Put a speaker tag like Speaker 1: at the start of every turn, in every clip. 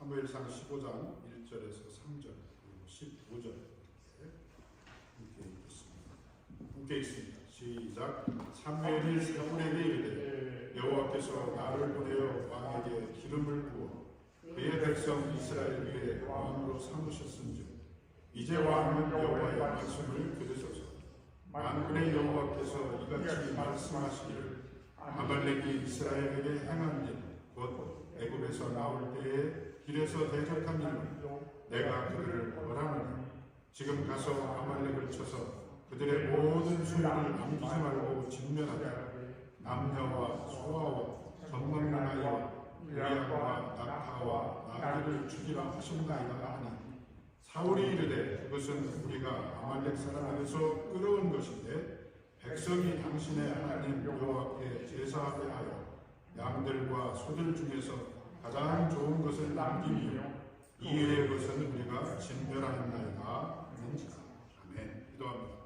Speaker 1: 사무엘상 15장 1절에서 3절 그리고 15절 함께 읽겠습니다. 함께 읽습니다. 시작. 사무엘이 사울에게 이르되 여호와께서 나를 보내어 왕에게 기름을 부어 그의 백성 이스라엘 위에 왕으로 삼으셨은즉 이제 왕은 여호와의 말씀을 들으소서. 만군의 여호와께서 이같이 말씀하시기를 아말렉이 이스라엘에게 행한 일 곧 애굽에서 나올 때에 길에서 대적한 일로 내가 그들을 벌하노니 지금 가서 아말렉을 쳐서 그들의 모든 소유를 남기지 말고 진멸하라. 남녀와 소아와 젖먹는 아이와 우리아와 낙타와 나귀를 죽이라 하신다이다 하니 사울이 이르되 그것은 우리가 아말렉 사람에게서 끌어온 것인데 백성이 당신의 하나님 여호와께 제사하게 하여 양들과 소들 중에서 가장 좋은 것을 남기며 이외의 것은 우리가 진멸하였나이다. 아멘. 기도합니다.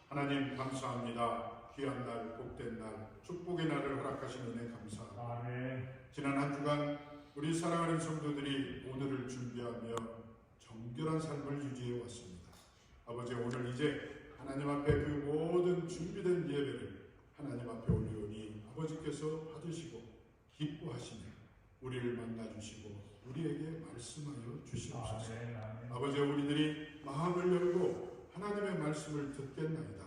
Speaker 1: 하나님 감사합니다. 귀한 날, 복된 날, 축복의 날을 허락하신 은혜 감사합니다. 아멘. 지난 한 주간 우리 사랑하는 성도들이 오늘을 준비하며 정결한 삶을 유지해 왔습니다. 아버지, 오늘 이제 하나님 앞에 그 모든 준비된 예배를 하나님 앞에 올리오니 아버지께서 받으시고 기뻐하시며 우리를 만나주시고 우리에게 말씀하여 주시옵소서. 아버지, 우리들이 마음을 열고 하나님의 말씀을 듣겠나이다.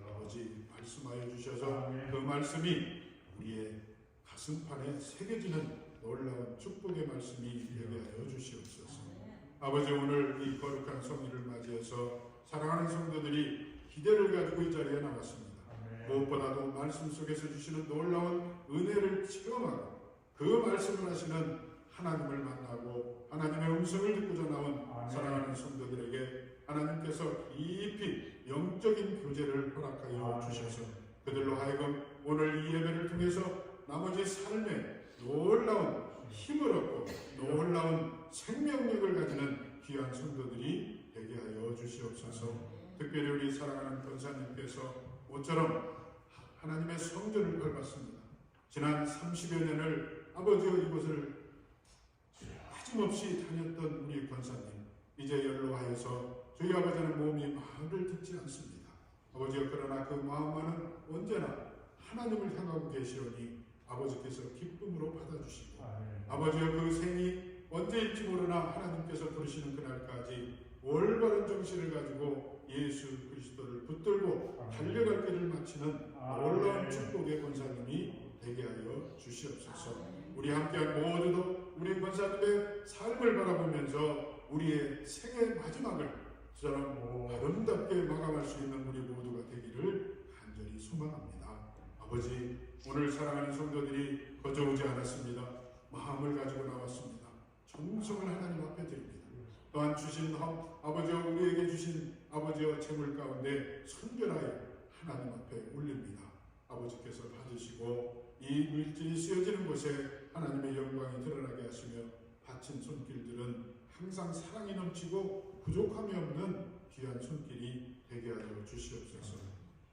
Speaker 1: 아버지, 말씀하여 주셔서 그 말씀이 우리의 가슴판에 새겨지는 놀라운 축복의 말씀이 되게 하여 주시옵소서. 아버지, 오늘 이 거룩한 성일을 맞이해서 사랑하는 성도들이 기대를 가지고 이 자리에 나왔습니다. 무엇보다도 말씀 속에서 주시는 놀라운 은혜를 체험하고 그 말씀을 하시는 하나님을 만나고 하나님의 음성을 듣고자 나온 사랑하는 성도들에게 하나님께서 깊이 영적인 교제를 허락하여 주셔서 그들로 하여금 오늘 이 예배를 통해서 나머지 삶에 놀라운 힘을 얻고 놀라운 생명력을 가지는 귀한 성도들이 되게 하여 주시옵소서. 특별히 우리 사랑하는 권사님께서 모처럼 하나님의 성전을 밟았습니다. 지난 30여 년을 아버지와 이곳을 빠짐없이 다녔던 우리 권사님, 이제 연로하여서 저희 아버지는 몸이 말을 듣지 않습니다. 아버지여, 그러나 그 마음만은 언제나 하나님을 향하고 계시오니 아버지께서 기쁨으로 받아주시고 아버지여, 그 생이 언제일지 모르나 하나님께서 부르시는 그날까지 올바른 정신을 가지고 예수 그리스도를 붙들고 달려갈 길을 마치는 놀라운 축복의 권사님이 되게 하여 주시옵소서. 우리 함께한 모두도 우리 권사님의 삶을 바라보면서 우리의 생의 마지막을 저처럼 아름답게 마감할 수 있는 우리 모두가 되기를 간절히 소망합니다. 아버지, 오늘 사랑하는 성도들이 거저오지 않았습니다. 마음을 가지고 나왔습니다. 정성을 하나님 앞에 드립니다. 또한 주신 아버지와 우리에게 주신 아버지와 재물 가운데 선별하여 하나님 앞에 올립니다. 아버지께서 받으시고 이 물질이 쓰여지는 곳에 하나님의 영광이 드러나게 하시며 바친 손길들은 항상 사랑이 넘치고 부족함이 없는 귀한 손길이 되게 하여 주시옵소서.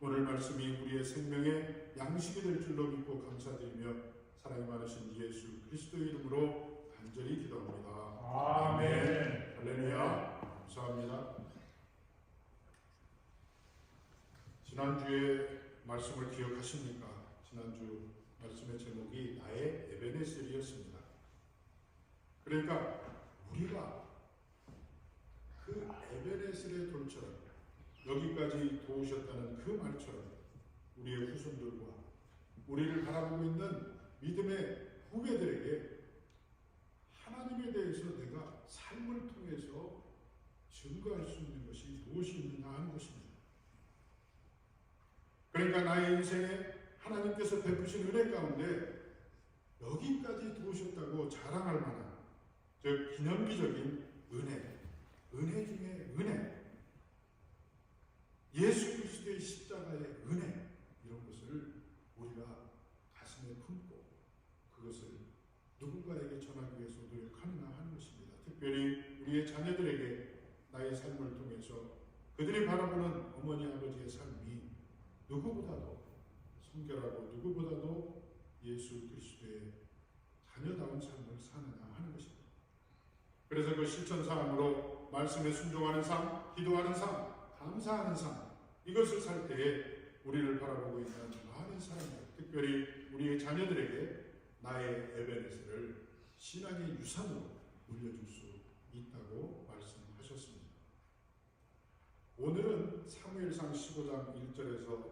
Speaker 1: 오늘 말씀이 우리의 생명의 양식이 될 줄로 믿고 감사드리며 사랑이 많으신 예수 그리스도의 이름으로 간절히 기도합니다. 아멘. 할렐루야. 감사합니다. 지난주에 말씀을 기억하십니까? 지난주 말씀의 제목이 나의 에베네셀이었습니다. 그러니까 우리가 그 에베네셀의 돌처럼 여기까지 도우셨다는 그 말처럼 우리의 후손들과 우리를 바라보고 있는 믿음의 후배들에게 하나님에 대해서 내가 삶을 통해서 증거할 수 있는 것이 무엇이 있느냐 하는 것입니다. 그러니까 나의 인생에 하나님께서 베푸신 은혜 가운데 여기까지 도우셨다고 자랑할 만한 즉 기념비적인 은혜 중에 은혜, 예수 그리스도의 십자가의 은혜, 이런 것을 우리가 가슴에 품고 그것을 누군가에게 전하기 위해서 노력하느냐 하는 것입니다. 특별히 우리의 자녀들에게 나의 삶을 통해서 그들이 바라보는 어머니 아버지의 삶이 누구보다도 성결하고 누구보다도 예수 그리스도의 자녀다운 삶을 사느냐 하는 것입니다. 그래서 그 실천사항으로 말씀에 순종하는 삶, 기도하는 삶, 감사하는 삶, 이것을 살 때에 우리를 바라보고 있는 많은 사람들, 특별히 우리의 자녀들에게 나의 에베네스를 신앙의 유산으로 물려줄 수 있다고 말씀하셨습니다. 오늘은 사무엘상 15장 1절에서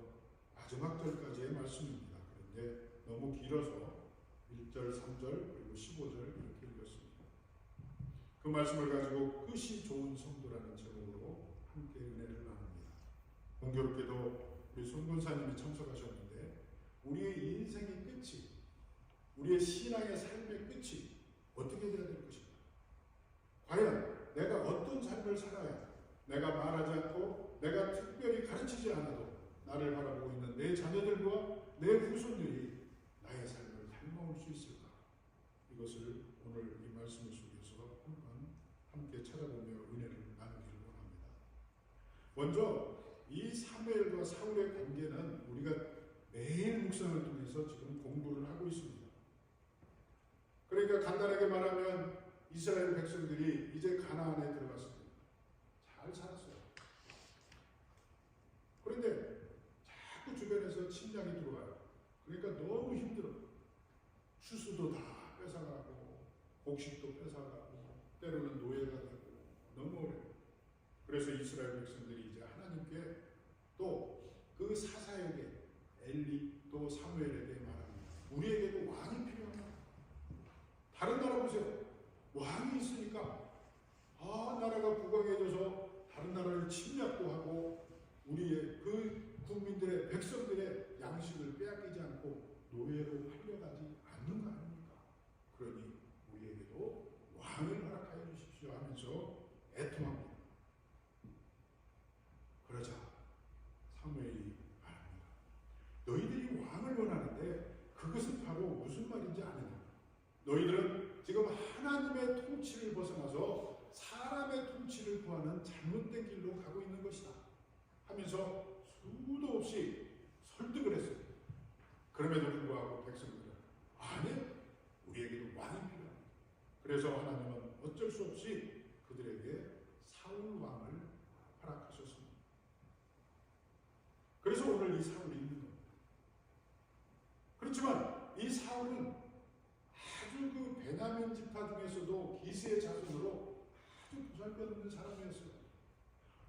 Speaker 1: 마지막 절까지의 말씀입니다. 그런데 너무 길어서 1절, 3절, 그리고 15절 이렇게 읽었습니다. 그 말씀을 가지고 끝이 좋은 성도라는 제목으로 함께 은혜를 나눕니다. 공교롭게도 우리 손군사님이 참석하셨는데 우리의 인생의 끝이, 우리의 신앙의 삶의 끝이 어떻게 되어야 될 것인가? 과연 내가 어떤 삶을 살아야 내가 말하지 않고 내가 특별히 가르치지 않아도 나를 바라보고 있는 내 자녀들과 내 후손들이 나의 삶을 닮아올 수 있을까? 이것을 오늘 이 말씀 속에서 한번 함께 찾아보며 은혜를 나누기를 원합니다. 먼저 이 사무엘과 사울의 관계는 우리가 매일 묵상을 통해서 지금 공부를 하고 있습니다. 그러니까 간단하게 말하면 이스라엘 백성들이 이제 가나안에 들어갔습니다. 잘 살았어요. 그런데 자꾸 주변에서 침략이 들어와요. 그러니까 너무 힘들어. 추수도 다 뺏어가고 곡식도 뺏어가고 때로는 노예가 되고 너무 어려워요. 그래서 이스라엘 백성들이 이제 하나님께 또 그 사사에게 엘리 또 사무엘에게 말합니다. 우리에게도 왕이 필요하다. 다른 나라 보세요. 왕이 있으니까 나라가 부강해져서 다른 나라를 침략도 하고 우리의 그 국민들의 백성들의 양식을 빼앗기지 않고 노예로 팔려가지 않는 거 아닙니까? 그러니 우리에게도 왕을 허락하여 주십시오 하면서 애통합니다. 그러자 사무엘이 말합니다. 너희들이 왕을 원하는데 그것은 바로 무슨 말인지 아느냐? 너희들은 지금 하나님의 통치를 벗어나서 사람의 통치를 구하는 잘못된 길로 가고 있는 것이다 하면서 수도 없이 설득을 했습니다. 그럼에도 불구하고 백성들은 아니, 우리에게도 왕이 필요합니다. 그래서 하나님은 어쩔 수 없이 그들에게 사울 왕을 허락하셨습니다. 그래서 오늘 이 사울이 있는 겁니다. 그렇지만 이 사울은 아주 그 베냐민 지파 중에서도 기스의 자손으로 아주 보잘것없는 사람이었어요.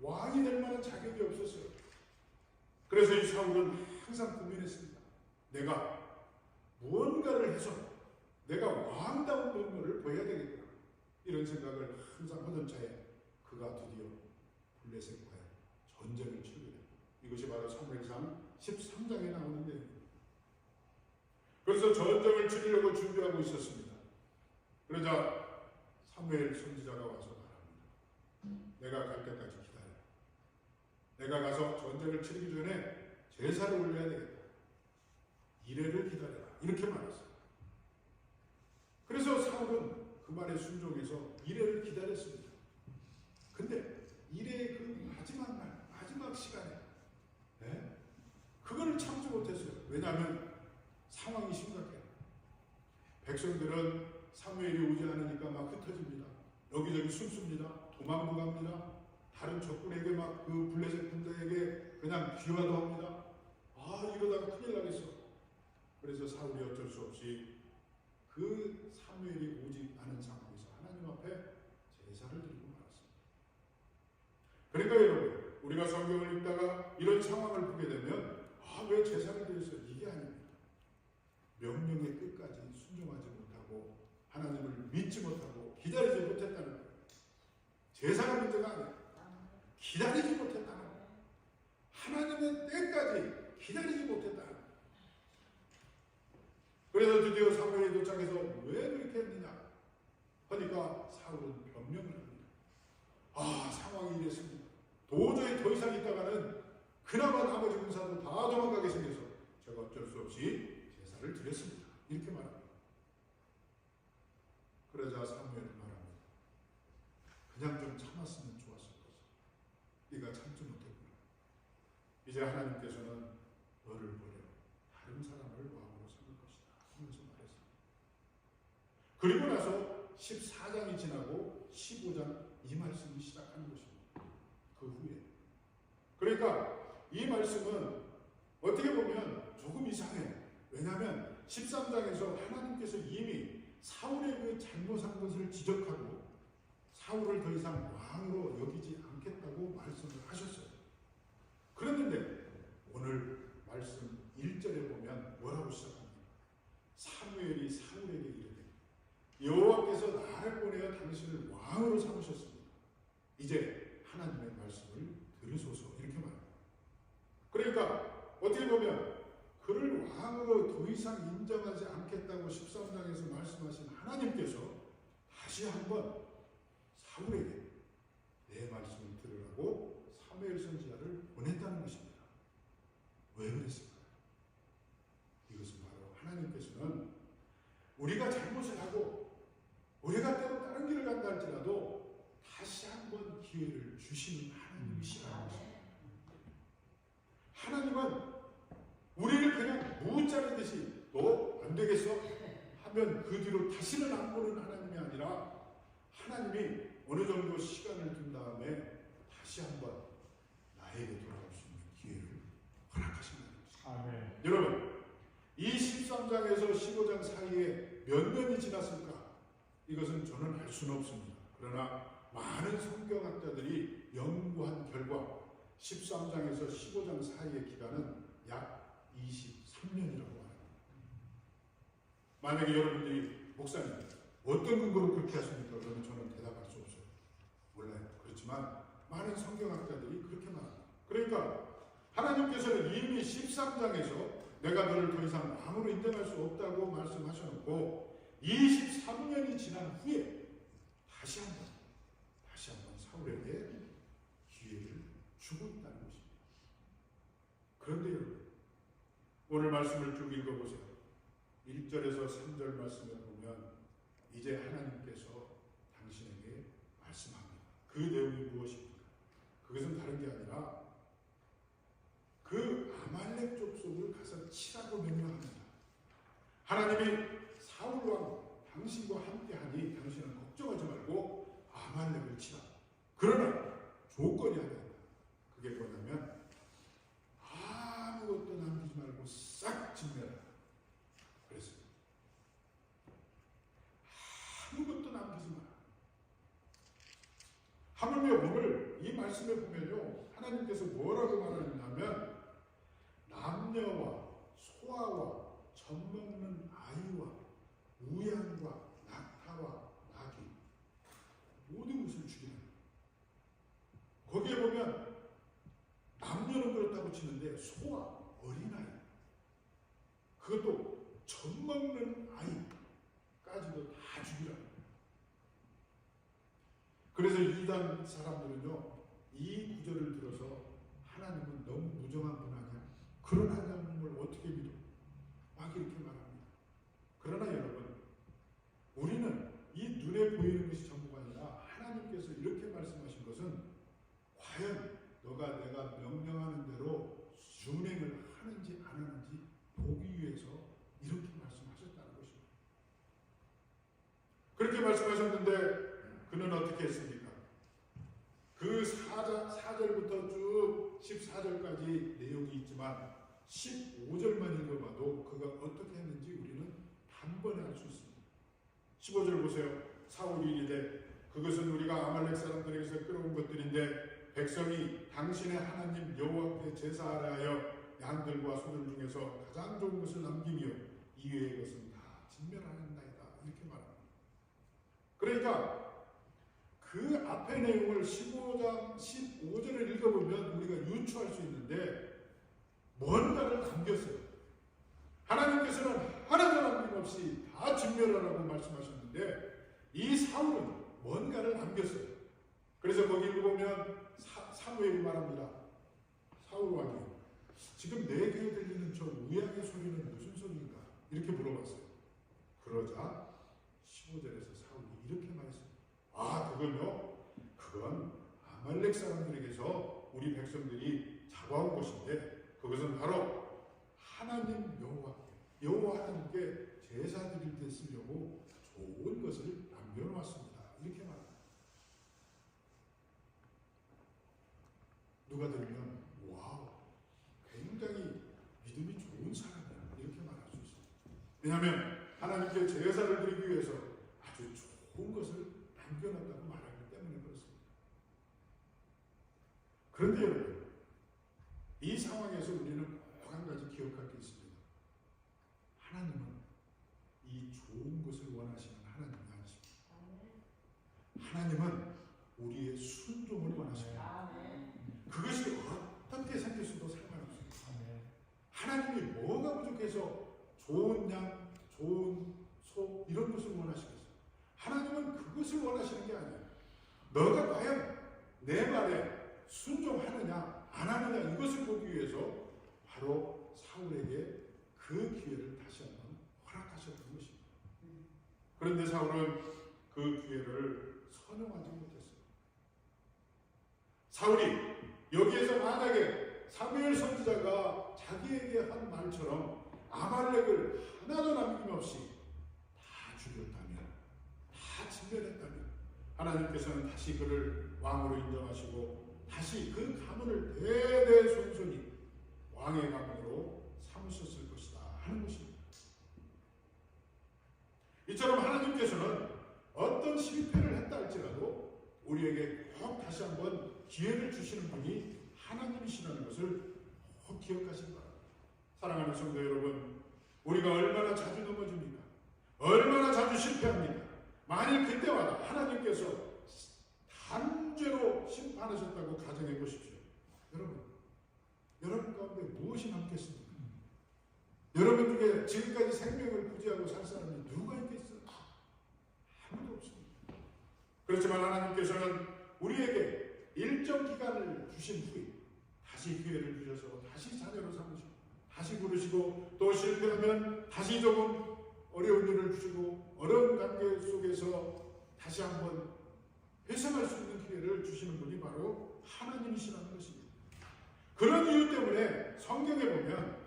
Speaker 1: 왕이 될 만한 자격이 없었어요. 그래서 이 사울은 항상 고민했습니다. 내가 무언가를 해서 내가 왕다운 면모를 보여야 되겠구나. 이런 생각을 항상 하던 차에 그가 드디어 블레셋과의 전쟁을 치르게 됩니다. 이것이 바로 사무엘상 13장에 나오는 내용입니다. 그래서 전쟁을 치르려고 준비하고 있었습니다. 그러자 사무엘 선지자가 와서 말합니다. 내가 갈 때까지 기다려. 내가 가서 전쟁을 치르기 전에 제사를 올려야 되겠다. 이래를 기다려라. 이렇게 말했어요. 그래서 사울은 그 말에 순종해서 이래를 기다렸습니다. 근데 이래의 그 마지막 날, 마지막 시간에 그걸 참지 못했어요. 왜냐하면 상황이 심각해요. 백성들은 사무엘이 오지 않으니까 막 흩어집니다. 여기저기 숨습니다. 도망도 갑니다. 다른 적군에게 막 그 블레셋 군대에게 그냥 귀화도 합니다. 이러다가 큰일 나겠어. 그래서 사울이 어쩔 수 없이 그 사무엘이 오지 않은 상황에서 하나님 앞에 제사를 드리고 말았습니다. 그러니까 여러분, 우리가 성경을 읽다가 이런 상황을 보게 되면 왜 제사를 드렸어요? 이게 아닙니다. 명령의 끝까지 순종하지 못하고 하나님을 믿지 못하고 기다리지 못했다는 거예요. 제사가 문제가 아니에요. 기다리지 못했다는 거예요. 하나님의 때까지 기다리지 못했다는 거예요. 그래서 드디어 사무엘이 도착해서 왜 그렇게 했느냐 하니까 사울은 변명을 합니다. 상황이 이랬습니다. 도저히 더 이상 있다가는 그나마 나머지 군사도 다 도망가게 생겨서 제가 어쩔 수 없이 제사를 드렸습니다. 이렇게 말합니다. 그러자 사무엘은 말합니다. 그냥 좀 참았으면 좋았을 것을. 네가 참지 못했구나. 이제 하나님께서는 너를 버려 다른 사람을 왕으로 삼을 것이다 하면서 말했습니다. 그리고 나서 14장이 지나고 15장 이 말씀이 시작하는 것입니다. 그 후에. 그러니까 이 말씀은 어떻게 보면 조금 이상해요. 왜냐하면 13장에서 하나님께서 이미 사울의 그 잘못한 것을 지적하고 사울을 더 이상 왕으로 여기지 않겠다고 말씀을 하셨어요. 그랬는데 오늘 말씀 1절에 보면 뭐라고 시작합니까? 사무엘이 사울에게 이르되 여호와께서 나를 보내어 당신을 왕으로 삼으셨습니다. 이제 하나님의 말씀을 들으소서 이렇게 말합니다. 그러니까 어떻게 보면 그를 왕으로 더 이상 인정하지 않겠다고 13장에서 말씀하신 하나님께서 다시 한번 사울에게 내 말씀을 들으라고 사무엘 선지자를 보냈다는 것입니다. 왜 그랬을까요? 이것은 바로 하나님께서는 우리가 잘못을 하고 우리가 때로 다른 길을 간다 할지라도 다시 한번 기회를 주시는 하나님이시라는 것입니다. 하나님은 우리를 그냥 무자르듯이 너 안 되겠어? 하면 그 뒤로 다시는 안 보는 하나님이 아니라 하나님이 어느 정도 시간을 둔 다음에 다시 한번 나에게 돌아올 수 있는 기회를 허락하신다는 것입니다.
Speaker 2: 아멘.
Speaker 1: 여러분, 이 13장에서 15장 사이에 몇 년이 지났을까? 이것은 저는 알 수는 없습니다. 그러나 많은 성경학자들이 연구한 결과 13장에서 15장 사이의 기간은 약 23년이라고 합니다. 만약에 여러분들이 목사님 어떤 근거로 그렇게 하십니까? 그러면 저는 대답할 수 없어요. 몰라요. 그렇지만 많은 성경학자들이 그렇게 말합니다. 그러니까 하나님께서는 이미 13장에서 내가 너를 더 이상 왕으로 인정할 수 없다고 말씀하셔놓고 23년이 지난 후에 다시 한번 사울에게 기회를 주고 있다는 것입니다. 그런데 여러분, 오늘 말씀을 쭉 읽어보세요. 1절에서 3절 말씀을 보면 이제 하나님께서 당신에게 말씀합니다. 그 내용이 무엇입니까? 그것은 다른 게 아니라 그 아말렉 족속을 가서 치라고 명령합니다. 하나님이 사울왕 당신과 함께하니 당신은 걱정하지 말고 아말렉을 치라. 그러나 조건이 하나 있다. 그게 뭐냐면 아무것도 남기지 말고 싹 진멸하라. 그랬습니다. 아무것도 남기지 마라. 하물며 오늘 이 말씀에 보면요, 하나님께서 뭐라고 말하냐면 남녀와 소아와 젖먹는 아이와 우양과 낙타와 나귀 모든 것을 죽이라. 거기에 보면 남녀는 그렇다고 치는데 소아, 어린아이, 그것도 젖먹는 아이까지도 다 죽이라. 그래서 이단 사람들은요, 이 구절을 들어서 하나님은 너무 무정한 분 아니야? 그런 하나님을 어떻게 믿어? 막 이렇게 말합니다. 그러나 여러분, 우리는 이 눈에 보이는 것이 전부가 아니라 하나님께서 이렇게 말씀하신 것은 과연 너가 내가 명령하는 대로 준행을 하는지 안 하는지 보기 위해서 이렇게 말씀하셨다는 것입니다. 그렇게 말씀하셨는데 그는 어떻게 했습니까? 그 4절부터 쭉 14절까지 내용이 있지만 15절만 읽어봐도 그가 어떻게 했는지 우리는 단번에 알 수 있습니다. 15절 보세요. 사울이 이르되 그것은 우리가 아말렉 사람들에게서 끌어온 것들인데 백성이 당신의 하나님 여호와 앞에 제사하라 하여 양들과 소들 중에서 가장 좋은 것을 남기며 이외의 것은 다 진멸하였나이다. 이렇게 말합니다. 그러니까 그 앞의 내용을 15장 15절을 읽어보면 우리가 유추할 수 있는데 뭔가를 남겼어요. 하나님께서는 하나도 남김없이 다 진멸하라고 말씀하셨는데 이 사울은 뭔가를 남겼어요. 그래서 거기 읽어보면 사무엘이 말합니다. 사울 왕이 지금 내 귀에 들리는 저 우양의 소리는 무슨 소리인가? 이렇게 물어봤어요. 그러자 15절에서 사울이 이렇게 말했습니다. 아, 그건 아말렉 사람들에게서 우리 백성들이 잡아온 것인데 그것은 바로 하나님 여호와 하나님께 제사 드릴 때 쓰려고 좋은 것을 남겨놓았다. 왜냐하면 하나님께 제사를 드리기 위해서 아주 좋은 것을 남겨놨다고 말하기 때문에 그렇습니다. 그런데 여러분, 이 상황에서 우리는 꼭 한 가지 기억할 게 있습니다. 하나님은 이 좋은 것을 원하시는 하나님이 아니십니다. 하나님은 우리의 순종을 원하십니다. 그것이 어떻게 생겼어도 상관없습니다. 하나님이 뭐가 부족해서 좋은 양, 좋은 소 이런 것을 원하시겠어요? 하나님은 그것을 원하시는 게 아니에요. 너가 과연 내 말에 순종하느냐 안 하느냐 이것을 보기 위해서 바로 사울에게 그 기회를 다시 한번 허락하셨던 것입니다. 그런데 사울은 그 기회를 선용하지 못했어요. 사울이 여기에서 만약에 사무엘 선지자가 자기에게 한 말처럼 아말렉을 하나도 남김없이 다 죽였다면, 다 진멸했다면 하나님께서는 다시 그를 왕으로 인정하시고 다시 그 가문을 대대손손이 왕의 가문으로 삼으셨을 것이다 하는 것입니다. 이처럼 하나님께서는 어떤 실패를 했다 할지라도 우리에게 꼭 다시 한번 기회를 주시는 분이 하나님이시라는 것을 꼭 기억하시기 바랍니다. 사랑하는 성도 여러분, 우리가 얼마나 자주 넘어집니까? 얼마나 자주 실패합니까? 만일 그때마다 하나님께서 단죄로 심판하셨다고 가정해 보십시오. 여러분 가운데 무엇이 남겠습니까? 여러분 중에 지금까지 생명을 부지하고 살 사람이 누가 있겠어요? 아무도 없습니다. 그렇지만 하나님께서는 우리에게 일정 기간을 주신 후에 다시 기회를 주셔서 다시 자녀로 삼으시고 다시 부르시고 또 실패하면 다시 조금 어려운 일을 주시고 어려운 관계 속에서 다시 한번 회생할 수 있는 기회를 주시는 분이 바로 하나님이시라는 것입니다. 그런 이유 때문에 성경에 보면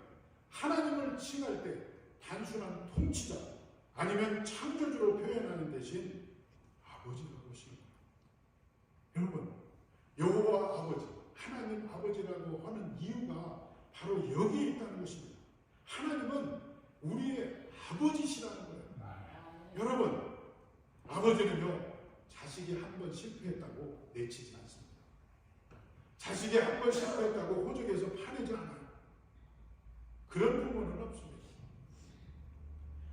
Speaker 1: 하나님을 칭할 때 단순한 통치자 아니면 창조주로 표현하는 대신 아버지라고 하십니다. 여러분, 여호와 아버지, 하나님 아버지라고 하는 이유가 바로 여기에 있다는 것입니다. 하나님은 우리의 아버지시라는 거예요. 여러분, 아버지는요, 자식이 한 번 실패했다고 내치지 않습니다. 자식이 한 번 실패했다고 호적에서 파내지 않아요. 그런 부분은 없습니다.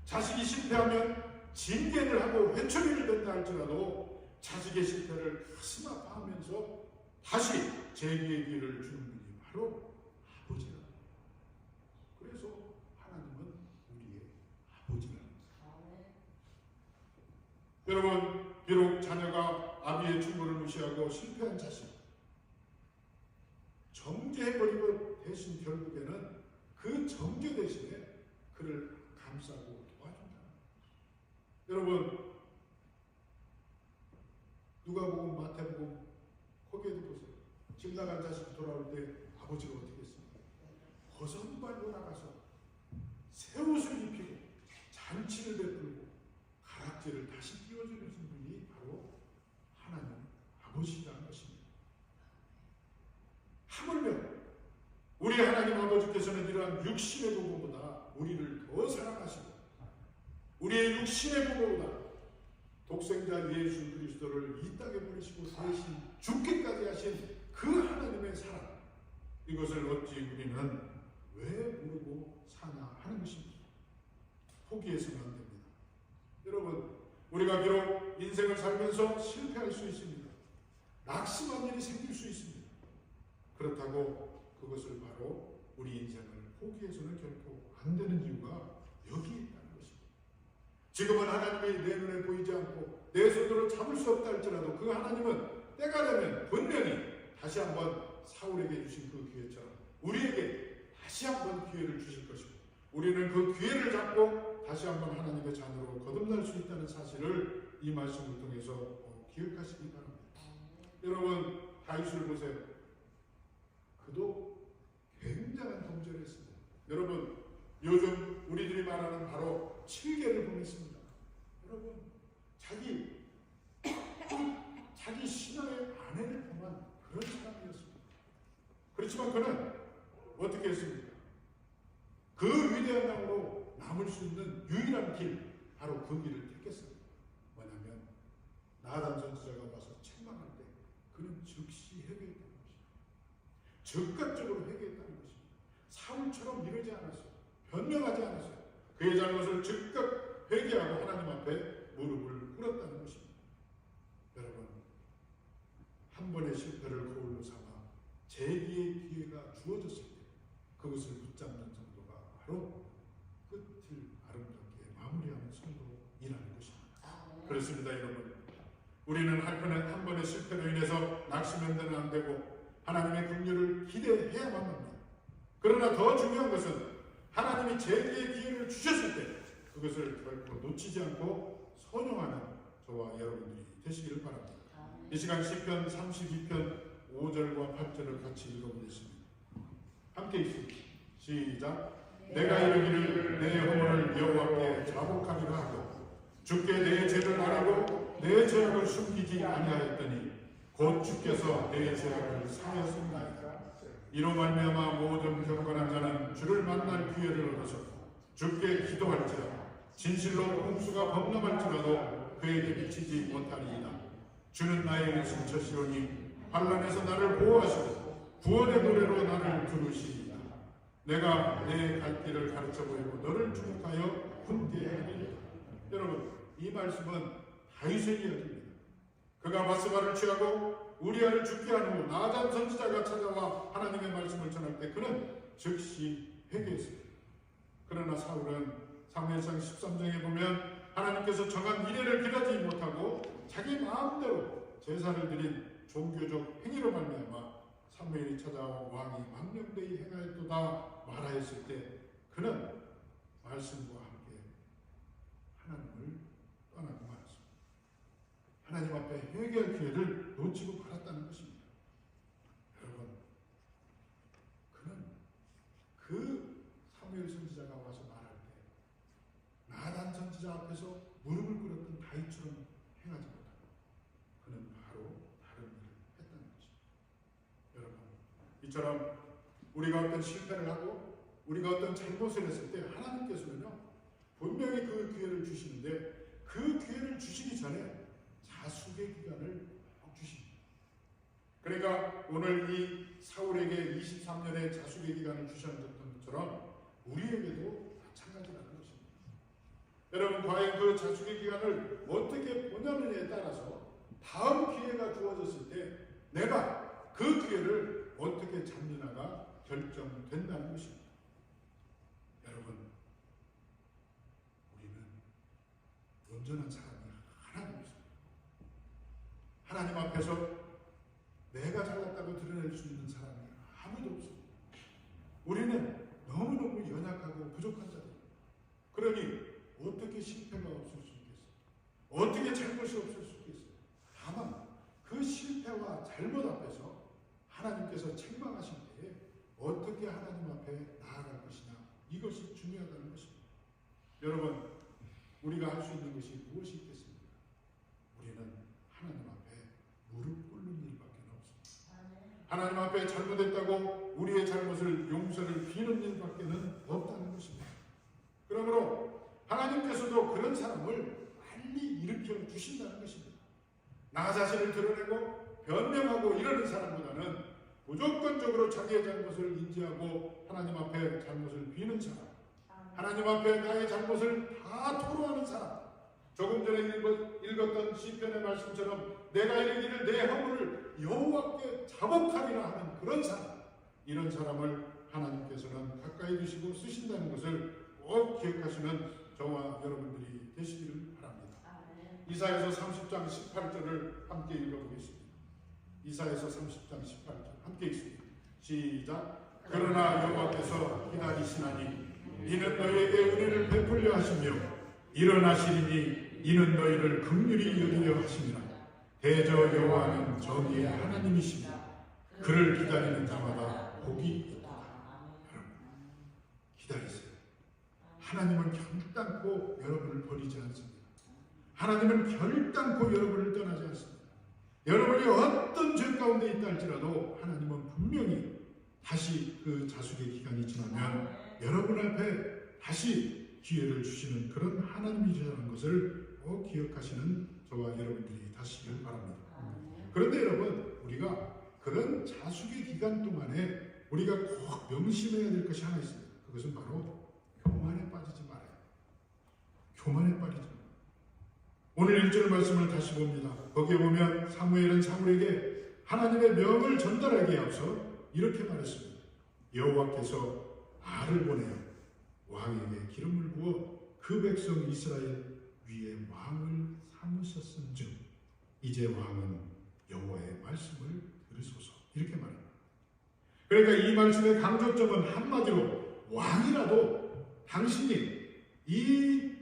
Speaker 1: 자식이 실패하면 징계를 하고 회초리를 댄다 할지라도 자식의 실패를 가슴 아파하면서 다시 재기의 길을 주는 분이 바로 아버지라는 거예요. 그래서 하나님은 우리의 아버지라는 거예요. 여러분, 비록 자녀가 아비의 충고를 무시하고 실패한 자식 정죄해버리고 대신 결국에는 그 정죄 대신에 그를 감싸고 도와준다. 여러분, 누가복음, 마태복음 거기에도 보세요. 집 나간 자식이 돌아올 때 아버지가 어떻게 했습니까? 거성발로 나가서 새 옷을 입히고 잔치를 베풀고 가락지를 다시 띄워주는 분이 바로 하나님 아버지라는 것입니다. 하물며 우리 하나님 아버지께서는 이러한 육신의 부모보다 우리를 더 사랑하시고 우리의 육신의 부모보다 독생자 예수 그리스도를 이 땅에 보내시고 대신 죽기까지 하신 그 하나님의 사랑, 이것을 어찌 우리는 왜 모르고 사냐 하는 것입니다. 포기해서는 안 됩니다. 여러분, 우리가 비록 인생을 살면서 실패할 수 있습니다. 낙심한 일이 생길 수 있습니다. 그렇다고 그것을 바로 우리 인생을 포기해서는 결코 안 되는 이유가 여기에 있다는 것입니다. 지금은 하나님이 내 눈에 보이지 않고 내 손으로 잡을 수 없다 할지라도 그 하나님은 때가 되면 분명히 다시 한번 사울에게 주신 그 기회처럼 우리에게 다시 한번 기회를 주실 것이고 우리는 그 기회를 잡고 다시 한번 하나님의 자녀로 거듭날 수 있다는 사실을 이 말씀을 통해서 기억하시기 바랍니다. 여러분, 다윗을 보세요. 그도 굉장한 동절을 했습니다. 여러분, 요즘 우리들이 말하는 바로 7계를 보냈습니다. 여러분, 자기 신하의 아내를 범한 그런 사람이었습니다. 그렇지만 그는 어떻게 했습니까? 그 위대한 왕으로 남을 수 있는 유일한 길, 바로 그 길을 택했습니다. 뭐냐면 나단 선지자가 와서 책망할 때 그는 즉시 회개했다는 것입니다. 즉각적으로 회개했다는 것입니다. 사울처럼 이러지 않았어요. 변명하지 않았어요. 그의 잘못을 즉각 회개하고 하나님 앞에 무릎을 꿇었다는 것입니다. 여러분, 한 번의 실패를 거울로 삼아 재기의 기회가 주어졌을 때 그것을 붙잡는 성도가 바로 끝을 아름답게 마무리하는 성도이라는 것입니다. 그렇습니다, 여러분. 우리는 한 번의 실패로 인해서 낙심해서는 안 되고 하나님의 긍휼을 기대해야만 합니다. 그러나 더 중요한 것은 하나님이 재기의 기회를 주셨을 때 그것을 결코 놓치지 않고 선용하는 저와 여러분들이 되시기를 바랍니다. 이 시간 시편 32편 5절과 8절을 같이 읽어보겠습니다. 함께 읽습니다. 시작. 내가 이르기를 내 허물을 여호와께 자복하리라 하고 주께 내 죄를 아뢰고 내 죄악을 숨기지 아니하였더니 곧 주께서 내 죄악을 사하였습니다. 이로 말미암아 모든 경건한 자는 주를 만날 기회를 얻으셨고 주께 기도할지라 진실로 홍수가 범람할지라도 그에게 미치지 못하리이다. 주는 나의 요신처시오니 환난에서 나를 보호하시고 구원의 노래로 나를 부르시리이다. 내가 내 갈 길을 가르쳐 보이고 너를 주목하여 굳게 하리이다. 여러분, 이 말씀은 다윗의 이야기입니다. 그가 바스바를 취하고 우리아를 죽게 한 후 나단 선지자가 찾아와 하나님의 말씀을 전할 때 그는 즉시 회개했습니다. 그러나 사울은 사무엘상 13장에 보면 하나님께서 정한 이래를 기다리지 못하고 자기 마음대로 제사를 드린 종교적 행위로 말미암아 사무엘이 찾아와 왕이 망령되이 행하였도다 말하였을 때 그는 말씀과 함께 하나님을 떠나고 말았습니다. 하나님 앞에 회개할 기회를 놓치고 말았다는 것입니다. 여러분, 그는 그 사무엘 선지자가 와서 말할 때 나단 선지자 앞에서 무릎을 꿇었던 다윗처럼 행하지 못하고 그는 바로 다른 일을 했다는 것입니다. 여러분, 이처럼 우리가 어떤 실패를 하고 우리가 어떤 잘못을 했을 때 하나님께서는요 분명히 그 기회를 주시는데 그 기회를 주시기 전에 자숙의 기간을 주십니다. 그러니까 오늘 이 사울에게 23년의 자숙의 기간을 주셨던 것처럼 우리에게도 마찬가지라는 것입니다. 여러분, 과연 그 자숙의 기간을 어떻게 보냐느냐에 따라서 다음 기회가 주어졌을 때 내가 그 기회를 어떻게 잡느냐가 결정된다는 것입니다. 여러분, 우리는 온전한 사람이 하나도 없습니다. 하나님 앞에서 내가 잘났다고 드러낼 수 있는 사람이 아무도 없습니다. 우리는 너무너무 연약하고 부족한 자들입니다. 그러니 어떻게 실패가 없을 수 있겠어요? 어떻게 잘못이 없을 수 있겠어요? 다만 그 실패와 잘못 앞에서 하나님께서 책망하실 때에 어떻게 하나님 앞에 나아갈 것이냐, 이것이 중요하다는 것입니다. 여러분, 우리가 할 수 있는 것이 무엇이 있겠습니까? 우리는 하나님 앞에 무릎 꿇는 일밖에 없습니다. 하나님 앞에 잘못했다고 우리의 잘못을 용서를 비는 일밖에는 없다는 것입니다. 그러므로 하나님께서도 그런 사람을 빨리 일으켜 주신다는 것입니다. 나 자신을 드러내고 변명하고 이러는 사람보다는 무조건적으로 자기의 잘못을 인지하고 하나님 앞에 잘못을 비는 사람, 하나님 앞에 나의 잘못을 다 토로하는 사람, 조금 전에 읽었던 시편의 말씀처럼 내가 이르기를 내 허물을 여호와께 자복하리라 하는 그런 사람, 이런 사람을 하나님께서는 가까이 두시고 쓰신다는 것을 꼭 기억하시는 저와 여러분들이 되시기를 바랍니다. 이사야서 30장 18절을 함께 읽어보겠습니다. 이사야서 30장 18절 함께 읽습니다. 시작. 그러나 여호와께서 기다리시나니 이는 너희에게 은혜를 베풀려 하시며 일어나시리니 이는 너희를 긍휼히 여기려 하심이라. 대저 여호와는 정의의 하나님이십니다. 그를 기다리는 자마다 복이 있다. 여러분, 기다리세요. 하나님은 결단코 여러분을 버리지 않습니다. 하나님은 결단코 여러분을 떠나지 않습니다. 여러분이 어떤 죄 가운데 있다 할지라도 하나님은 분명히 다시 그 자숙의 기간이 지나면 여러분 앞에 다시 기회를 주시는 그런 하나님이시라는 것을 꼭 기억하시는 저와 여러분들이 되시길 바랍니다. 그런데 여러분, 우리가 그런 자숙의 기간 동안에 우리가 꼭 명심해야 될 것이 하나 있습니다. 그것은 바로 교만에 빠지지 말아요. 교만에 빠지지 말아요. 오늘 1절 말씀을 다시 봅니다. 거기에 보면 사무엘은 사울에게 하나님의 명을 전달하기에 앞서 이렇게 말했습니다. 여호와께서 나를 보내어 왕에게 기름을 부어 그 백성 이스라엘 위에 왕을 삼으셨은즉 이제 왕은 여호와의 말씀을 들으소서. 이렇게 말합니다. 그러니까 이 말씀의 강조점은 한마디로 왕이라도 당신이 이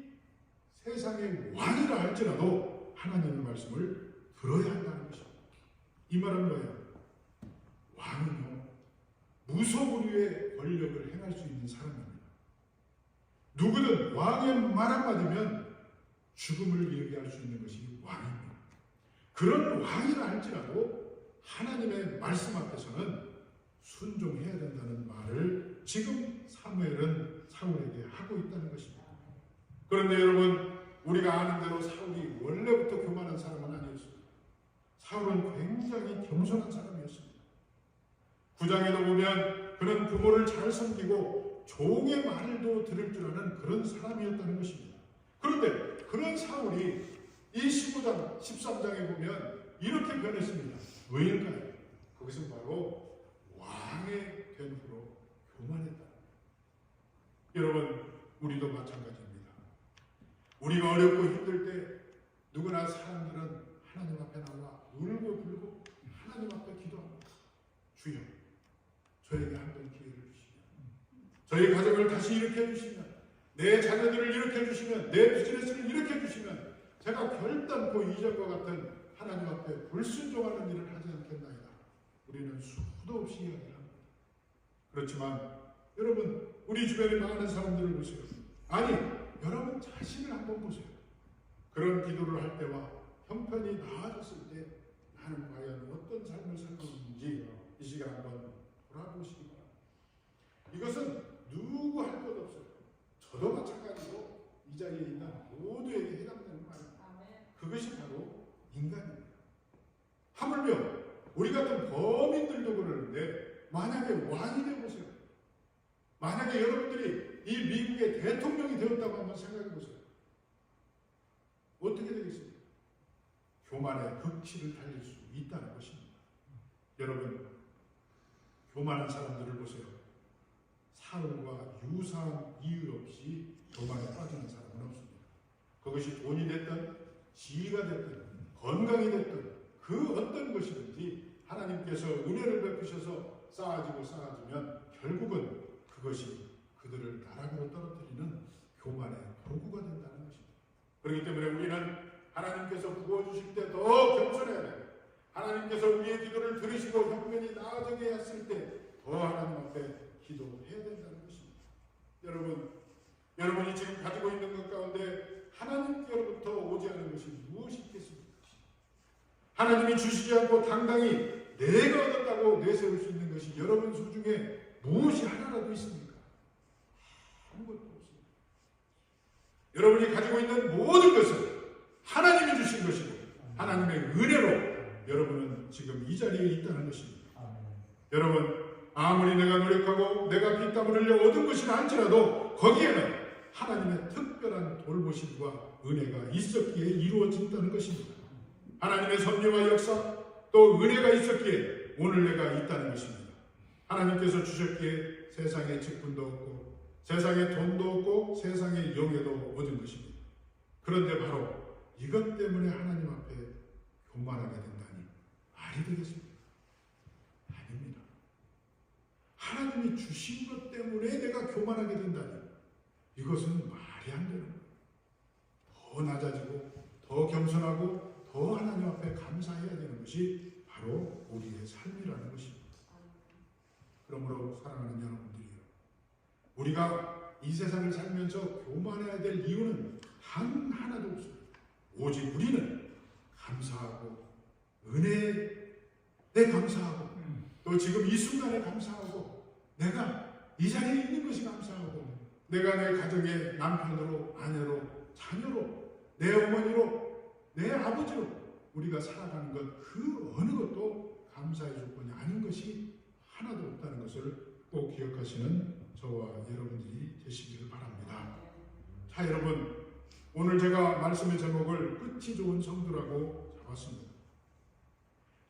Speaker 1: 세상의 왕이라 할지라도 하나님의 말씀을 들어야 한다는 것입니다. 이 말은 뭐예요? 왕은요, 무소불위의 권력을 행할 수 있는 사람입니다. 누구든 왕의 말 한마디면 죽음을 얘기할 수 있는 것이 왕입니다. 그런 왕이라 할지라도 하나님의 말씀 앞에서는 순종해야 된다는 말을 지금 사무엘은 사울에게 하고 있다는 것입니다. 그런데 여러분, 우리가 아는 대로 사울이 원래부터 교만한 사람은 아니었습니다. 사울은 굉장히 겸손한 사람이었습니다. 9장에도 보면 그는 부모를 잘 섬기고 종의 말도 들을 줄 아는 그런 사람이었다는 것입니다. 그런데 그런 사울이 이 15장, 13장에 보면 이렇게 변했습니다. 왜일까요? 그것은 바로 왕이 된 후로 교만했다. 여러분, 우리도 마찬가지입니다. 우리가 어렵고 힘들 때 누구나 사람들은 하나님 앞에 나와 울고 불고 하나님 앞에 기도합니다. 주여, 저에게 한 번 기회를 주시면, 저희 가정을 다시 일으켜 주시면, 내 자녀들을 일으켜 주시면, 내 비즈니스를 일으켜 주시면 제가 결단코 이전과 같은 하나님 앞에 불순종하는 일을 하지 않겠나이다. 우리는 수도 없이 이야기합니다. 그렇지만 여러분, 우리 주변에 많은 사람들을 보세요. 아니, 여러분 자신을 한번 보세요. 그런 기도를 할 때와 형편이 나아졌을 때 나는 과연 어떤 삶을 살았는지 이 시간 한번 돌아보시기 바랍니다. 이것은 누구 할 것 없어요. 저도 마찬가지로 이 자리에 있는 모두에게 해당되는 말입니다. 그것이 바로 인간입니다. 하물며 우리 같은 범인들도 그러는데 만약에 왕이 되어보세요. 만약에 여러분들이 이 미국의 대통령이 되었다고 한번 생각해 보세요. 어떻게 되겠습니까? 교만의 극치를 달릴 수 있다는 것입니다. 여러분, 교만한 사람들을 보세요. 사울과 유사한 이유 없이 교만에 빠지는 사람은 없습니다. 그것이 돈이 됐든 지위가 됐든 건강이 됐든 그 어떤 것이든지 하나님께서 은혜를 베푸셔서 쌓아지면 결국은 그것이 그들을 나락으로 떨어뜨리는 교만의 도구가 된다는 것입니다. 그렇기 때문에 우리는 하나님께서 부어주실 때 더 겸손해야 돼요. 하나님께서 우리의 기도를 들으시고 형편이 나아지게 했을 때 더 하나님 앞에 기도해야 된다는 것입니다. 여러분이 지금 가지고 있는 것 가운데 하나님께로부터 오지 않은 것이 무엇이 있겠습니까? 하나님이 주시지 않고 당당히 내가 얻었다고 내세울 수 있는 것이 여러분 소중에 무엇이 하나라도 있습니까? 아무것도 없습니다. 여러분이 가지고 있는 모든 것은 하나님이 주신 것이고 하나님의 은혜로 여러분은 지금 이 자리에 있다는 것입니다. 여러분, 아무리 내가 노력하고 내가 피땀을 흘려 얻은 것이라 할지라도 거기에는 하나님의 특별한 돌보심과 은혜가 있었기에 이루어진다는 것입니다. 하나님의 섭리와 역사 또 은혜가 있었기에 오늘 내가 있다는 것입니다. 하나님께서 주셨기에 세상에 직분도 없고 세상에 돈도 없고 세상에 영예도 얻은 것입니다. 그런데 바로 이것 때문에 하나님 앞에 교만하게 된다니 말이 되겠습니까? 아닙니다. 하나님이 주신 것 때문에 내가 교만하게 된다니 이것은 말이 안 되는 거예요. 더 낮아지고 더 겸손하고 더 하나님 앞에 감사해야 되는 것이 바로 우리의 삶이라는 것입니다. 그러므로 사랑하는 여러분들이요, 우리가 이 세상을 살면서 교만해야 될 이유는 단 하나도 없습니다. 오직 우리는 감사하고 은혜에 감사하고 또 지금 이 순간에 감사하고 내가 이 자리에 있는 것이 감사하고 내가 내 가정의 남편으로, 아내로, 자녀로, 내 어머니로, 내 아버지로 우리가 살아가는 것, 그 어느 것도 감사의 조건이 아닌 것이 하나도 없다는 것을 꼭 기억하시는 저와 여러분들이 되시기를 바랍니다. 자, 여러분, 오늘 제가 말씀의 제목을 끝이 좋은 성도라고 잡았습니다.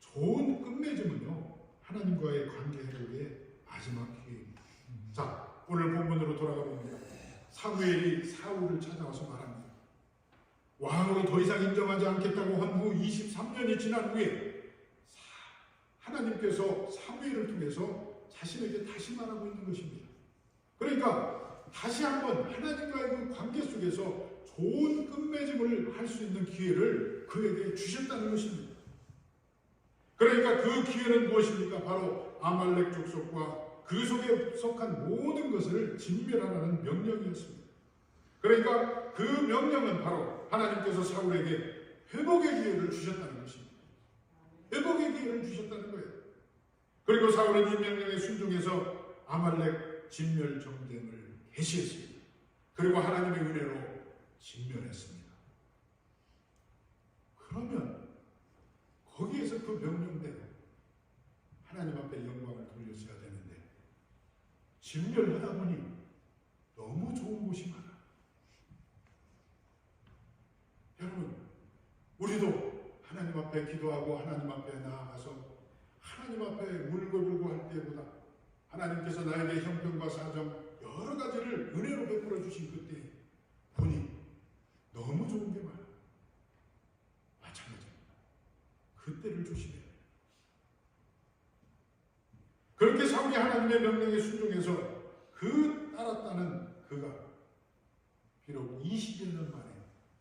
Speaker 1: 좋은 끝맺음은요, 하나님과의 관계 회복의 마지막 기회입니다. 자, 오늘 본문으로 돌아가 봅니다. 사무엘이 사울을 찾아와서 말합니다. 왕으로 더 이상 인정하지 않겠다고 한 후 23년이 지난 후에 하나님께서 사무엘을 통해서 자신에게 다시 말하고 있는 것입니다. 그러니까 다시 한번 하나님과의 그 관계 속에서 좋은 끝맺음을 할 수 있는 기회를 그에게 주셨다는 것입니다. 그러니까 그 기회는 무엇입니까? 바로 아말렉 족속과 그 속에 속한 모든 것을 진멸하라는 명령이었습니다. 그러니까 그 명령은 바로 하나님께서 사울에게 회복의 기회를 주셨다는 것입니다. 회복의 기회를 주셨다는 거예요. 그리고 사울은 이 명령에 순종해서 아말렉 진멸 정쟁을 개시했습니다. 그리고 하나님의 은혜로 진멸했습니다. 그러면 거기에서 그 명령대로 하나님 앞에 영광을 돌렸어야 되는데 진멸하다 보니 너무 좋은 곳이 많아. 여러분, 우리도 하나님 앞에 기도하고 하나님 앞에 나아가서 하나님 앞에 울고불고 할 때보다 하나님께서 나에게 형편과 사정 여러 가지를 은혜로 베풀어 주신 그때 보니 너무 좋은 게 많아. 마찬가지입니다. 그때를 조심해야 돼요. 그렇게 사울이 하나님의 명령에 순종해서 그 따랐다는 그가 비록 21년 만에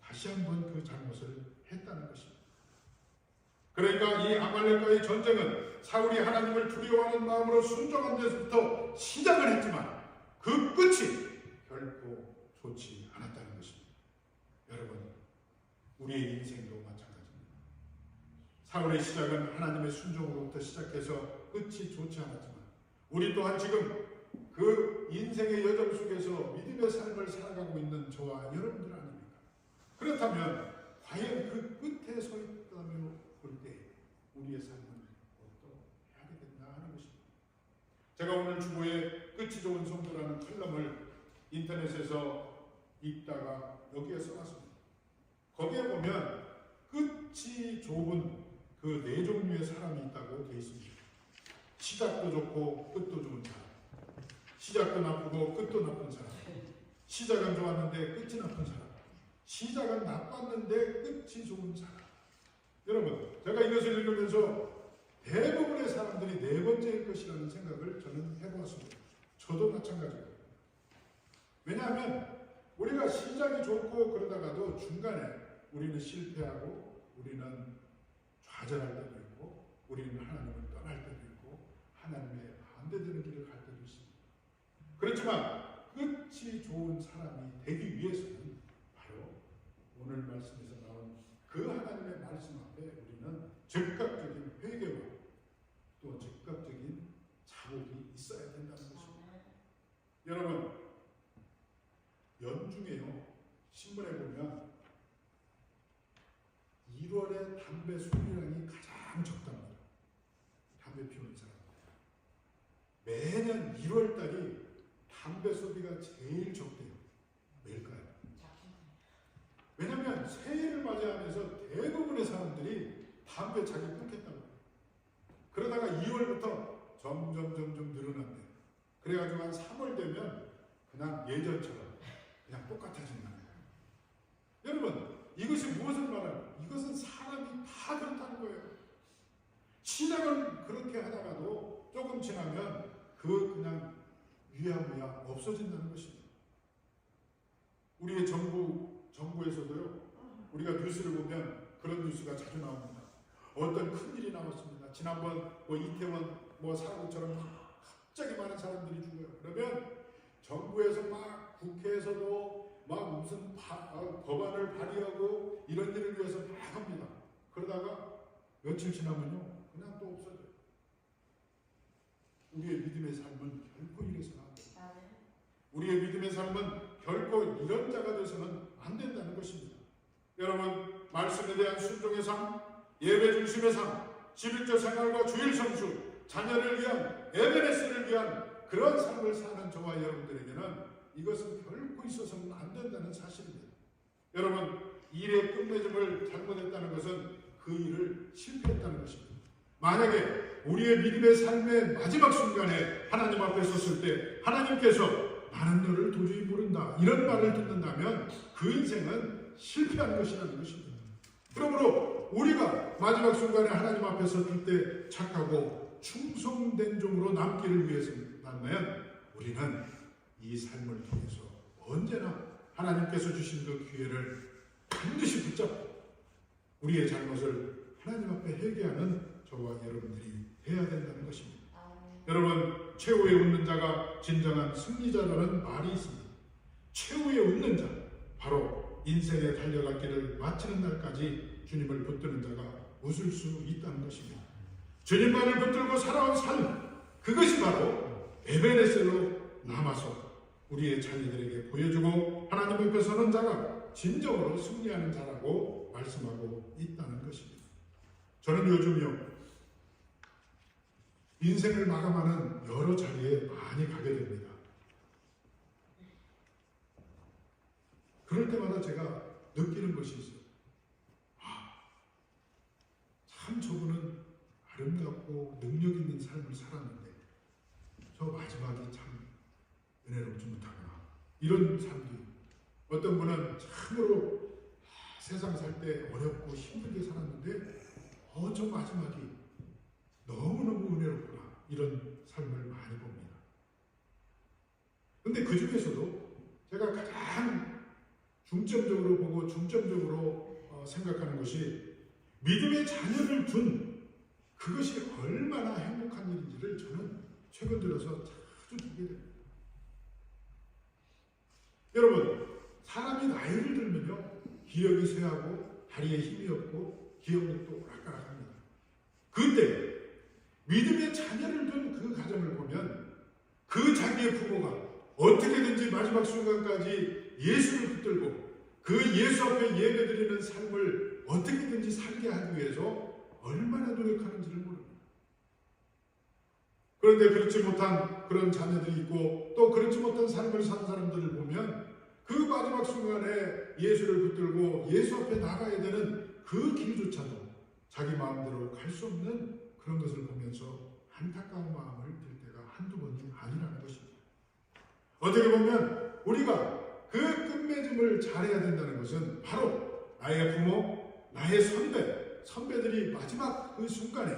Speaker 1: 다시 한번 그 잘못을 했다는 것입니다. 그러니까 이 아말렉과의 전쟁은 사울이 하나님을 두려워하는 마음으로 순종한 데서부터 시작을 했지만 그 끝이 결코 좋지 않았다는 것입니다. 여러분, 우리의 인생도 마찬가지입니다. 사울의 시작은 하나님의 순종으로부터 시작해서 끝이 좋지 않았지만 우리 또한 지금 그 인생의 여정 속에서 믿음의 삶을 살아가고 있는 저와 여러분들 아닙니까? 그렇다면 과연 그 끝에 서 있다면 볼 때 우리의 삶은 어떠해야 되겠나 하는 것입니다. 제가 오늘 주보에 끝이 좋은 성도라는 칼럼을 인터넷에서 읽다가 여기에 써놨습니다. 거기에 보면 끝이 좋은 그 네 종류의 사람이 있다고 되어 있습니다. 시작도 좋고 끝도 좋은 사람, 시작도 나쁘고 끝도 나쁜 사람, 시작은 좋았는데 끝이 나쁜 사람, 시작은 나빴는데 끝이 좋은 사람. 여러분, 제가 이것을 읽으면서 대부분의 사람들이 네 번째일 것이라는 생각을 저는 해보았습니다. 저도 마찬가지고요. 왜냐하면 우리가 시작이 좋고 그러다가도 중간에 우리는 실패하고 우리는 좌절할 때도 있고 우리는 하나님을 떠날 때도 있고 하나님의 반대되는 길을 갈 때도 있습니다. 그렇지만 끝이 좋은 사람이 되기 위해서는 바로 오늘 말씀에서 나온 그 하나님의 말씀 앞에 우리는 즉각적인 회개와 또 즉각적인 자복이 있어야 된다는 것입니다. 여러분, 연중에요, 신문에 보면 1월에 담배 소비량이 가장 적답니다. 담배 피우는 사람. 매년 1월달이 담배 소비가 제일 적대요. 왜일까요? 왜냐하면 새해를 맞이하면서 대부분의 사람들이 담배 자기 끊겠다고 해요. 그러다가 2월부터 점점 늘어난대요. 그래가지고 한 3월 되면 그냥 예전처럼 그냥 똑같아진다는 거예요. 여러분, 이것이 무엇을 말하는? 이것은 사람이 다 그렇다는 거예요. 시작은 그렇게 하다가도 조금 지나면 그냥 유야무야 없어진다는 것입니다. 우리의 정부에서도요, 우리가 뉴스를 보면 그런 뉴스가 자주 나옵니다. 어떤 큰일이 나왔습니다. 지난번 이태원 사고처럼 갑자기 많은 사람들이 죽어요. 그러면 정부에서 막 국회에서도 막 무슨 법안을 발의하고 이런 일을 위해서 막 합니다. 그러다가 며칠 지나면요, 그냥 또 없어져요. 우리의 믿음의 삶은 결코 이래서는 안 돼요. 우리의 믿음의 삶은 결코 이런 자가 되어서는 안 된다는 것입니다. 여러분, 말씀에 대한 순종의 삶, 예배 중심의 삶, 11조 생활과 주일 성수, 자녀를 위한 에베네스를 위한 그런 삶을 사는 저와 여러분들에게는 이것은 결코 있어서는 안 된다는 사실입니다. 여러분, 일의 끝맺음을 잘못했다는 것은 그 일을 실패했다는 것입니다. 만약에 우리의 믿음의 삶의 마지막 순간에 하나님 앞에 섰을 때 하나님께서 나는 너를 도저히 모른다 이런 말을 듣는다면 그 인생은 실패한 것이라는 것입니다. 그러므로 우리가 마지막 순간에 하나님 앞에 섰을 때 착하고 충성된 종으로 남기를 위해서라면 우리는 이 삶을 통해서 언제나 하나님께서 주신 그 기회를 반드시 붙잡고 우리의 잘못을 하나님 앞에 회개하는 저와 여러분들이 해야 된다는 것입니다. 여러분, 최후에 웃는 자가 진정한 승리자라는 말이 있습니다. 최후에 웃는 자, 바로 인생에 달려갈 길을 마치는 날까지 주님을 붙드는 자가 웃을 수 있다는 것입니다. 주님만을 붙들고 살아온 삶, 그것이 바로 에베네셀로 남아서 우리의 자녀들에게 보여주고 하나님 앞에 서는 자가 진정으로 승리하는 자라고 말씀하고 있다는 것입니다. 저는 요즘요, 인생을 마감하는 여러 자리에 많이 가게 됩니다. 그럴 때마다 제가 느끼는 것이 있어요. 참 저분은 아름답고 능력 있는 삶을 살았는데 저 마지막이 참 은혜롭지 못하구나. 이런 삶도 어떤 분은 참으로 세상 살 때 어렵고 힘들게 살았는데 저 마지막이 너무너무 은혜롭구나. 이런 삶을 많이 봅니다. 그런데 그 중에서도 제가 가장 중점적으로 보고 중점적으로 생각하는 것이 믿음의 자녀를 둔 그것이 얼마나 행복한 일인지를 저는 최근 들어서 자주 보게 됩니다. 여러분, 사람이 나이를 들면요, 기력이 쇠하고 다리에 힘이 없고 기억력도 오락가락합니다. 그때 믿음의 자녀를 둔 그 가정을 보면 그 자기의 부모가 어떻게든지 마지막 순간까지 예수를 붙들고 그 예수 앞에 예배드리는 삶을 어떻게든지 살게 하기 위해서 얼마나 노력하는지를 모릅니다. 그런데 그렇지 못한 그런 자녀들이 있고 또 그렇지 못한 삶을 산 사람들을 보면 그 마지막 순간에 예수를 붙들고 예수 앞에 나가야 되는 그 길조차도 자기 마음대로 갈 수 없는 그런 것을 보면서 안타까운 마음을 들 때가 한두 번이 아니라는 것입니다. 어떻게 보면 우리가 그 끝맺음을 잘해야 된다는 것은 바로 나의 부모, 나의 선배들이 마지막 그 순간에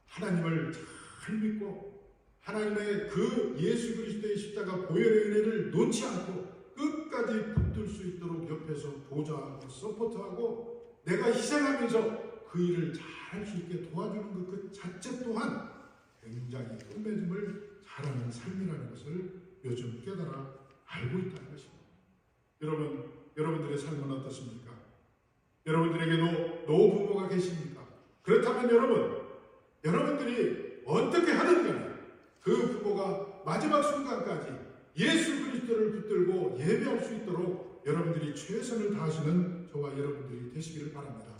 Speaker 1: 하나님을 잘 믿고 하나님의 그 예수 그리스도의 십자가 보혈의 은혜를 놓지 않고 끝까지 붙들 수 있도록 옆에서 보좌하고 서포트하고 내가 희생하면서 그 일을 잘 할 수 있게 도와주는 그 자체 또한 굉장히 끝맺음을 잘하는 삶이라는 것을 요즘 깨달아 알고 있다는 것입니다. 여러분, 여러분들의 삶은 어떻습니까? 여러분들에게도 노부모가 계십니까? 그렇다면 여러분들이 어떻게 하든 간에 그 부모가 마지막 순간까지 예수 그리스도를 붙들고 예배할 수 있도록 여러분들이 최선을 다하시는 저와 여러분들이 되시기를 바랍니다.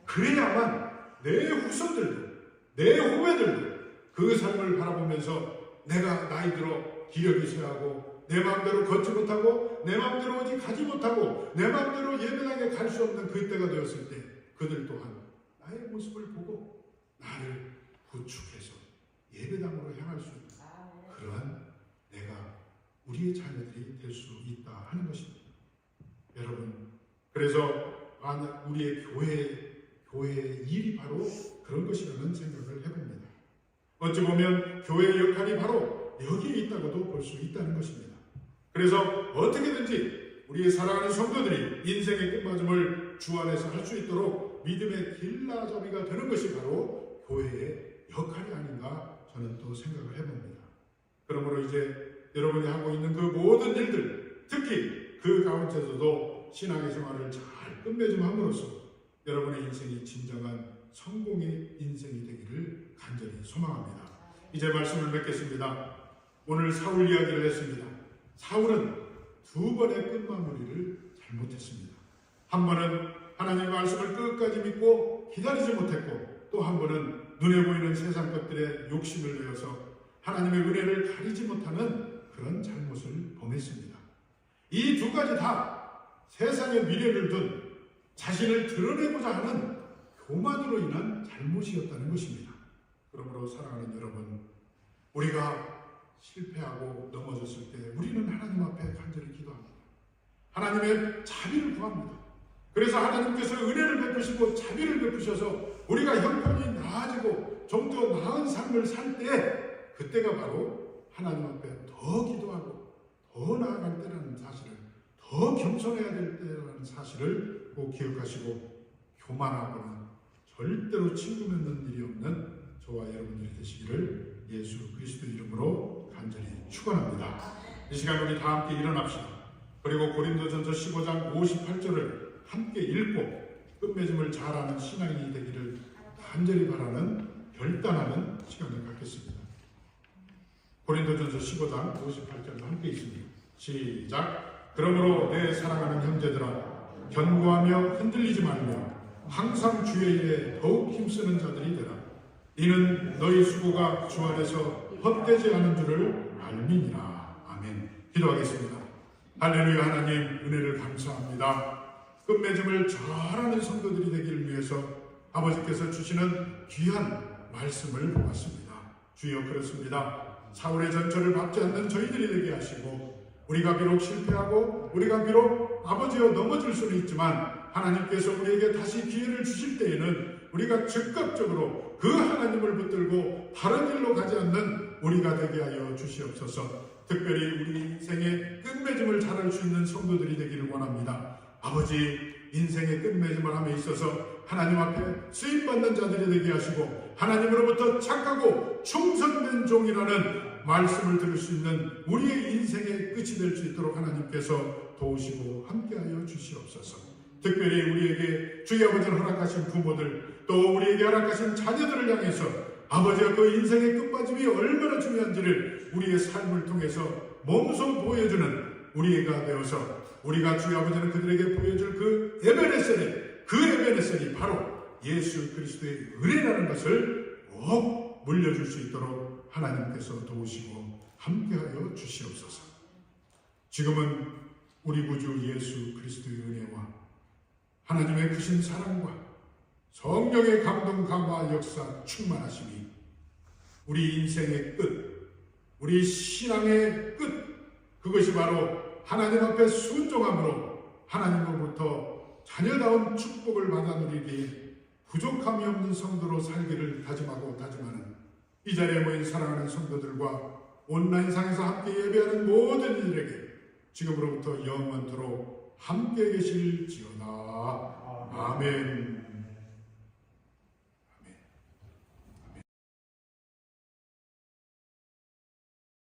Speaker 1: 그래야만 내 후손들도 내 후배들도 그 삶을 바라보면서 내가 나이 들어 기력이 쇠하고 내 마음대로 걷지 못하고 내 마음대로 어디 가지 못하고 내 마음대로 예배당에 갈 수 없는 그때가 되었을 때 그들 또한 나의 모습을 보고 나를 구축해서 예배당으로 향할 수 있는 그러한 내가 우리의 자녀들이 될 수 있다 하는 것입니다. 여러분, 그래서 우리의 교회의 일이 바로 그런 것이라는 생각을 해봅니다. 어찌 보면 교회의 역할이 바로 여기에 있다고도 볼 수 있다는 것입니다. 그래서 어떻게든지 우리의 사랑하는 성도들이 인생의 끝마음을 주 안에서 할 수 있도록 믿음의 길라잡이가 되는 것이 바로 교회의 역할이 아닌가 저는 또 생각을 해봅니다. 그러므로 이제 여러분이 하고 있는 그 모든 일들, 특히 그 가운데서도 신앙의 생활을 잘 끝맺음함으로써 여러분의 인생이 진정한 성공의 인생이 되기를 간절히 소망합니다. 이제 말씀을 맺겠습니다. 오늘 사울 이야기를 했습니다. 사울은 두 번의 끝마무리를 잘못했습니다. 한 번은 하나님의 말씀을 끝까지 믿고 기다리지 못했고, 또 한 번은 눈에 보이는 세상 것들에 욕심을 내어서 하나님의 은혜를 가리지 못하는 그런 잘못을 범했습니다. 이 두 가지 다 세상의 미래를 둔 자신을 드러내고자 하는 교만으로 인한 잘못이었다는 것입니다. 그러므로 사랑하는 여러분, 우리가 실패하고 넘어졌을 때 우리는 하나님 앞에 간절히 기도합니다. 하나님의 자비를 구합니다. 그래서 하나님께서 은혜를 베푸시고 자비를 베푸셔서 우리가 형편이 나아지고 좀 더 나은 삶을 살 때, 그때가 바로 하나님 앞에 더 기도하고 더 나아갈 때라는 사실을, 더 겸손해야 될 때라는 사실을 꼭 기억하시고, 교만하거나 절대로 친구 맺는 일이 없는 저와 여러분들이 되시기를 예수 그리스도 이름으로 간절히 축원합니다. 이 시간 우리 다 함께 일어납시다. 그리고 고린도전서 15장 58절을 함께 읽고 끝맺음을 잘하는 신앙인이 되기를 간절히 바라는, 결단하는 시간을 갖겠습니다. 고린도전서 15장 58절을 함께 읽습니다. 시작. 그러므로 내 사랑하는 형제들아, 견고하며 흔들리지 말며 항상 주의 일에 더욱 힘쓰는 자들이 되라. 이는 너희 수고가 주 안에서 헛되지 않은 줄을 알미니라. 아멘. 기도하겠습니다. 할렐루야. 하나님 은혜를 감사합니다. 끝맺음을 잘하는 성도들이 되기를 위해서 아버지께서 주시는 귀한 말씀을 보았습니다. 주여, 그렇습니다. 사울의 전철을 밟지 않는 저희들이 되게 하시고, 우리가 비록 실패하고 우리가 비록 아버지여 넘어질 수는 있지만 하나님께서 우리에게 다시 기회를 주실 때에는 우리가 즉각적으로 그 하나님을 붙들고 다른 길로 가지 않는 우리가 되게 하여 주시옵소서. 특별히 우리 인생의 끝맺음을 잘할 수 있는 성도들이 되기를 원합니다. 아버지, 인생의 끝맺음을 함에 있어서 하나님 앞에 쓰임받는 자들이 되게 하시고, 하나님으로부터 착하고 충성된 종이라는 말씀을 들을 수 있는 우리의 인생의 끝이 될 수 있도록 하나님께서 도우시고 함께하여 주시옵소서. 특별히 우리에게 주의 아버지를 허락하신 부모들, 또 우리에게 허락하신 자녀들을 향해서 아버지가 그 인생의 끝마침이 얼마나 중요한지를 우리의 삶을 통해서 몸소 보여주는 우리가 되어서, 우리가 주의 아버지는 그들에게 보여줄 그 에베네셀이 바로 예수 그리스도의 은혜라는 것을 꼭 물려줄 수 있도록 하나님께서 도우시고 함께하여 주시옵소서. 지금은 우리 구주 예수 그리스도의 은혜와 하나님의 크신 사랑과 성령의 감동, 감화, 역사, 충만하심이 우리 인생의 끝, 우리 신앙의 끝, 그것이 바로 하나님 앞에 순종함으로 하나님으로부터 자녀다운 축복을 받아 누리기에 부족함이 없는 성도로 살기를 다짐하고 다짐하는 이 자리에 모인 사랑하는 성도들과 온라인상에서 함께 예배하는 모든 이들에게 지금으로부터 영원토록 함께 계실지어다. 아멘.